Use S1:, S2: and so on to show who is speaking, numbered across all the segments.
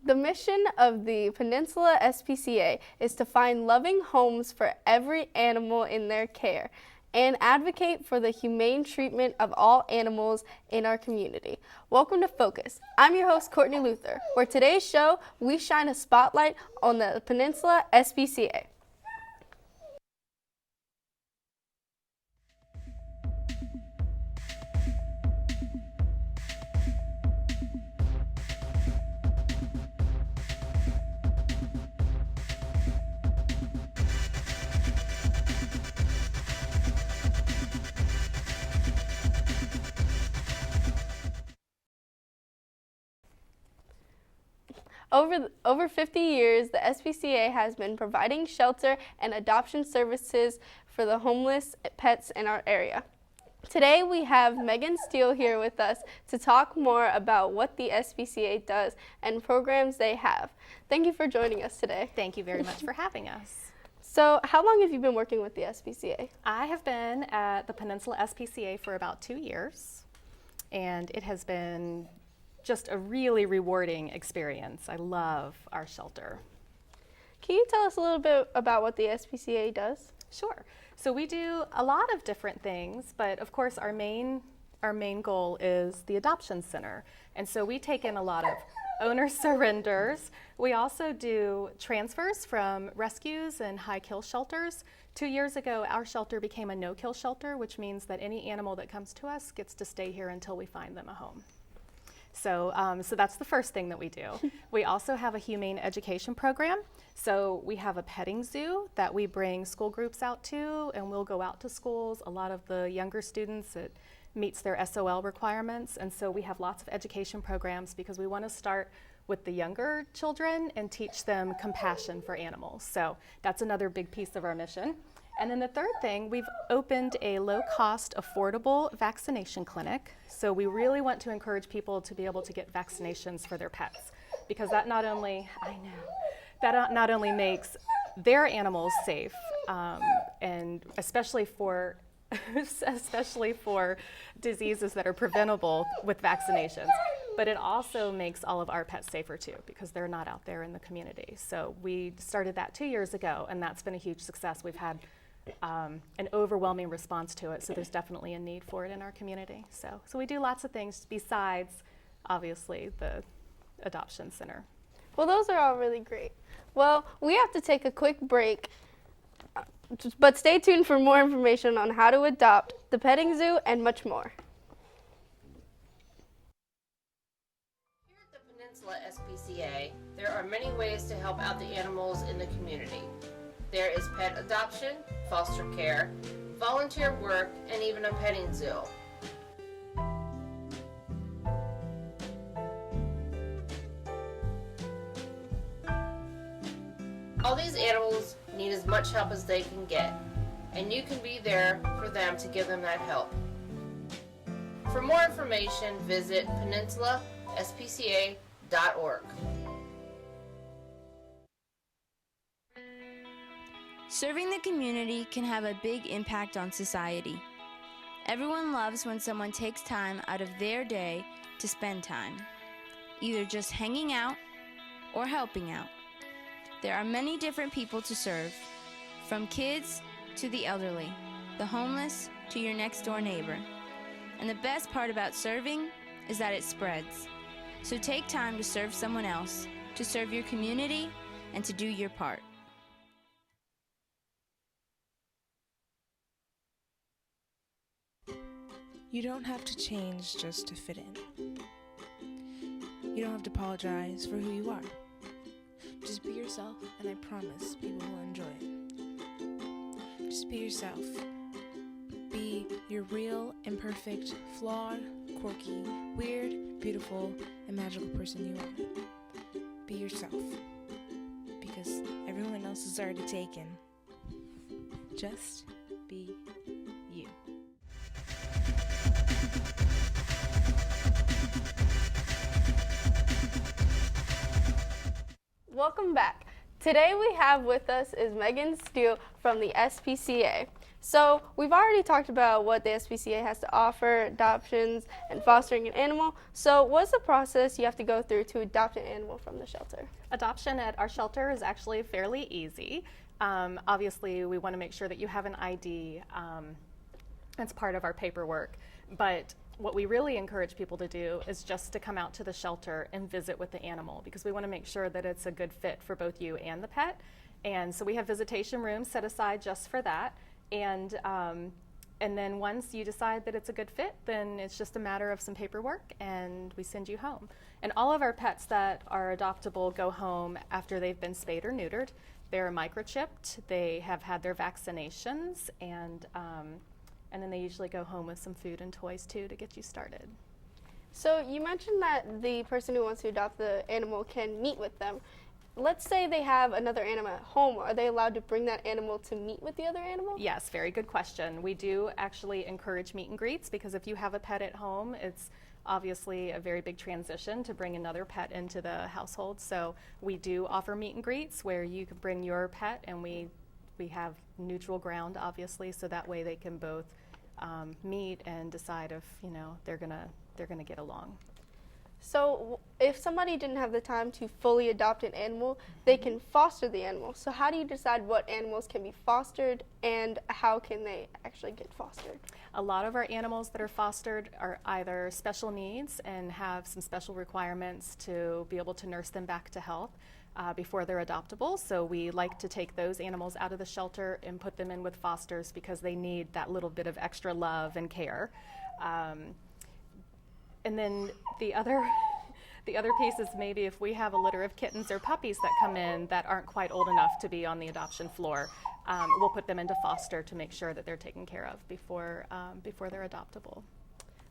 S1: The mission of the Peninsula-SPCA is to find loving homes for every animal in their care and advocate for the humane treatment of all animals in our community. Welcome to Focus. I'm your host, Courtney Luther. For today's show, we shine a spotlight on the Peninsula-SPCA. Over 50 years, the SPCA has been providing shelter and adoption services for the homeless pets in our area. Today, we have Megan Steele here with us to talk more about what the SPCA does and programs they have. Thank you for joining us today.
S2: Thank you very much for having us.
S1: So, how long have you been working with the SPCA?
S2: I have been at the Peninsula SPCA for about 2 years, and it has been just a really rewarding experience. I love our shelter.
S1: Can you tell us a little bit about what the SPCA does?
S2: Sure. So we do a lot of different things, but of course our main goal is the adoption center. And so we take in a lot of owner surrenders. We also do transfers from rescues and high kill shelters. 2 years ago, our shelter became a no-kill shelter, which means that any animal that comes to us gets to stay here until we find them a home. So that's the first thing that we do. We also have a humane education program. So we have a petting zoo that we bring school groups out to, and we'll go out to schools. A lot of the younger students, it meets their SOL requirements, and so we have lots of education programs because we want to start with the younger children and teach them compassion for animals. So that's another big piece of our mission. And then the third thing, we've opened a low-cost, affordable vaccination clinic. So we really want to encourage people to be able to get vaccinations for their pets, because that not only makes their animals safe, and especially for diseases that are preventable with vaccinations, but it also makes all of our pets safer too, because they're not out there in the community. So we started that 2 years ago, and that's been a huge success. We've had an overwhelming response to it, so there's definitely a need for it in our community. So we do lots of things besides, obviously, the adoption center.
S1: Well, those are all really great. Well, we have to take a quick break, but stay tuned for more information on how to adopt, the petting zoo, and much more.
S3: Here at the Peninsula SPCA, there are many ways to help out the animals in the community. There is pet adoption, foster care, volunteer work, and even a petting zoo. All these animals need as much help as they can get, and you can be there for them to give them that help. For more information, visit peninsulaspca.org.
S4: Serving the community can have a big impact on society. Everyone loves when someone takes time out of their day to spend time, either just hanging out or helping out. There are many different people to serve, from kids to the elderly, the homeless to your next door neighbor. And the best part about serving is that it spreads. So take time to serve someone else, to serve your community, and to do your part.
S5: You don't have to change just to fit in. You don't have to apologize for who you are. Just be yourself, and I promise people will enjoy it. Just be yourself. Be your real, imperfect, flawed, quirky, weird, beautiful, and magical person you are. Be yourself. Because everyone else is already taken. Just be you.
S1: Welcome back. Today we have with us is Megan Steele from the SPCA. So we've already talked about what the SPCA has to offer, adoptions, and fostering an animal. So what's the process you have to go through to adopt an animal from the shelter?
S2: Adoption at our shelter is actually fairly easy. Obviously, we want to make sure that you have an ID. That's part of our paperwork. But what we really encourage people to do is just to come out to the shelter and visit with the animal, because we want to make sure that it's a good fit for both you and the pet. And so we have visitation rooms set aside just for that. And then once you decide that it's a good fit, then it's just a matter of some paperwork and we send you home. And all of our pets that are adoptable go home after they've been spayed or neutered. They're microchipped, they have had their vaccinations, and then they usually go home with some food and toys too to get you started.
S1: So you mentioned that the person who wants to adopt the animal can meet with them. Let's say they have another animal at home. Are they allowed to bring that animal to meet with the other animal?
S2: Yes, very good question. We do actually encourage meet and greets, because if you have a pet at home, it's obviously a very big transition to bring another pet into the household. So we do offer meet and greets where you can bring your pet, and we have neutral ground, obviously, so that way they can both meet and decide if they're gonna get along.
S1: So if somebody didn't have the time to fully adopt an animal, they can foster the animal. So how do you decide what animals can be fostered and how can they actually get fostered?
S2: A lot of our animals that are fostered are either special needs and have some special requirements to be able to nurse them back to health before they're adoptable. So we like to take those animals out of the shelter and put them in with fosters because they need that little bit of extra love and care. And then the other piece is maybe if we have a litter of kittens or puppies that come in that aren't quite old enough to be on the adoption floor, we'll put them into foster to make sure that they're taken care of before they're adoptable.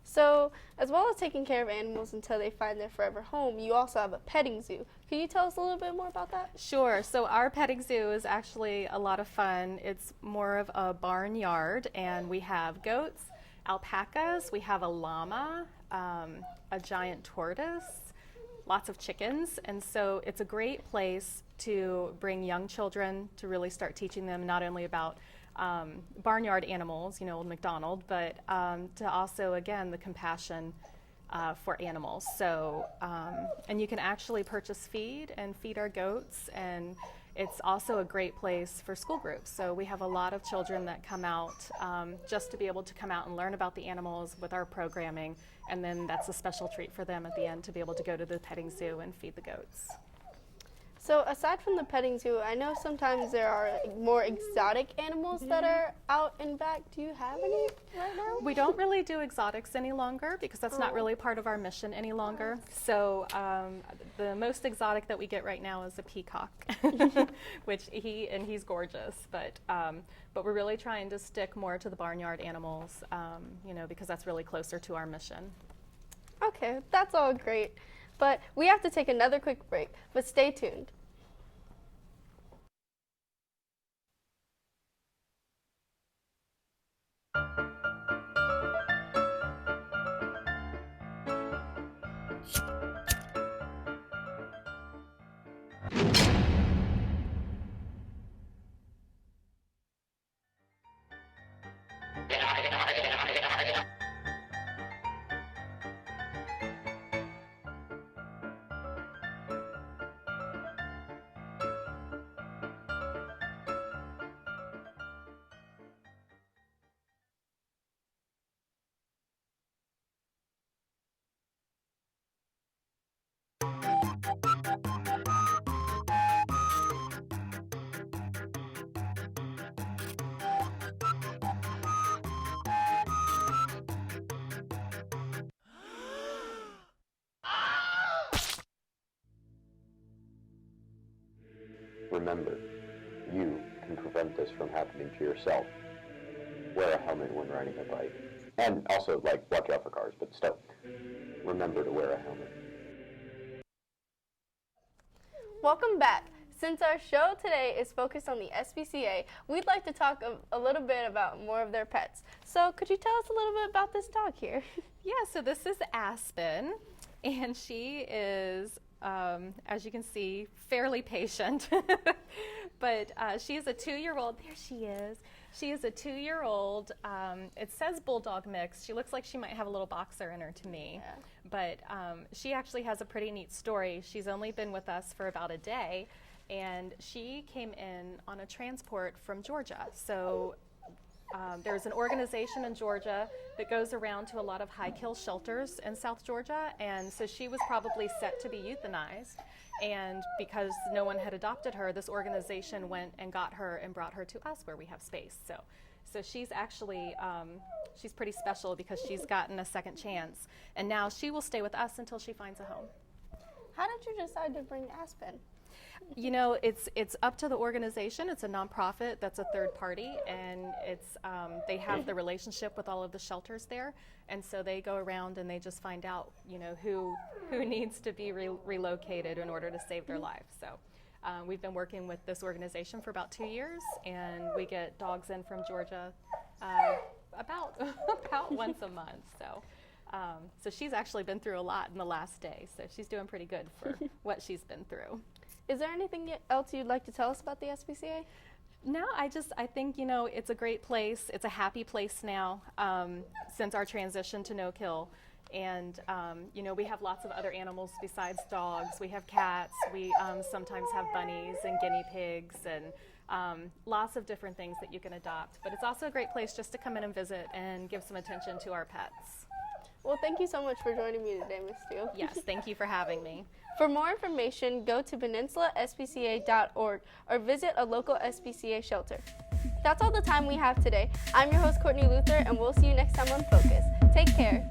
S1: So as well as taking care of animals until they find their forever home, you also have a petting zoo. Can you tell us a little bit more about that?
S2: Sure. So our petting zoo is actually a lot of fun. It's more of a barnyard, and we have goats, alpacas, we have a llama, a giant tortoise, lots of chickens, and so it's a great place to bring young children to really start teaching them not only about barnyard animals, Old MacDonald, but to also, again, the compassion for animals. So, and you can actually purchase feed and feed our goats, and it's also a great place for school groups. So we have a lot of children that come out just to be able to come out and learn about the animals with our programming, and then that's a special treat for them at the end to be able to go to the petting zoo and feed the goats.
S1: So aside from the petting zoo, I know sometimes there are more exotic animals that are out and back. Do you have any right now?
S2: We don't really do exotics any longer because that's not really part of our mission any longer. So the most exotic that we get right now is a peacock, which he's gorgeous. But we're really trying to stick more to the barnyard animals, because that's really closer to our mission.
S1: Okay, that's all great. But we have to take another quick break, but stay tuned.
S6: Remember, you can prevent this from happening to yourself. Wear a helmet when riding a bike. And also, watch out for cars, but still, remember to wear a helmet.
S1: Welcome back. Since our show today is focused on the SPCA, we'd like to talk a little bit about more of their pets. So could you tell us a little bit about this dog here?
S2: Yeah, so this is Aspen, and she is, as you can see, fairly patient. But she is a 2-year-old. There she is. She is a 2-year-old. It says bulldog mix. She looks like she might have a little boxer in her to me.
S1: Yeah.
S2: But she actually has a pretty neat story. She's only been with us for about a day, and she came in on a transport from Georgia. So there's an organization in Georgia that goes around to a lot of high kill shelters in South Georgia, and so she was probably set to be euthanized. And because no one had adopted her, this organization went and got her and brought her to us where we have space. So she's actually, she's pretty special because she's gotten a second chance. And now she will stay with us until she finds a home.
S1: How did you decide to bring Aspen?
S2: You know, it's up to the organization. It's a nonprofit that's a third party, and it's they have the relationship with all of the shelters there, and so they go around and they just find out, you know, who needs to be relocated in order to save their lives. So we've been working with this organization for about 2 years, and we get dogs in from Georgia about once a month. So she's actually been through a lot in the last day, so she's doing pretty good for what she's been through.
S1: Is there anything else you'd like to tell us about the SPCA?
S2: No, I think, you know, it's a great place. It's a happy place now since our transition to no-kill. And, you know, we have lots of other animals besides dogs. We have cats. We sometimes have bunnies and guinea pigs and lots of different things that you can adopt. But it's also a great place just to come in and visit and give some attention to our pets.
S1: Well, thank you so much for joining me today, Ms. Steele.
S2: Yes, thank you for having me.
S1: For more information, go to peninsulaspca.org or visit a local SPCA shelter. That's all the time we have today. I'm your host, Courtney Luther, and we'll see you next time on Focus. Take care.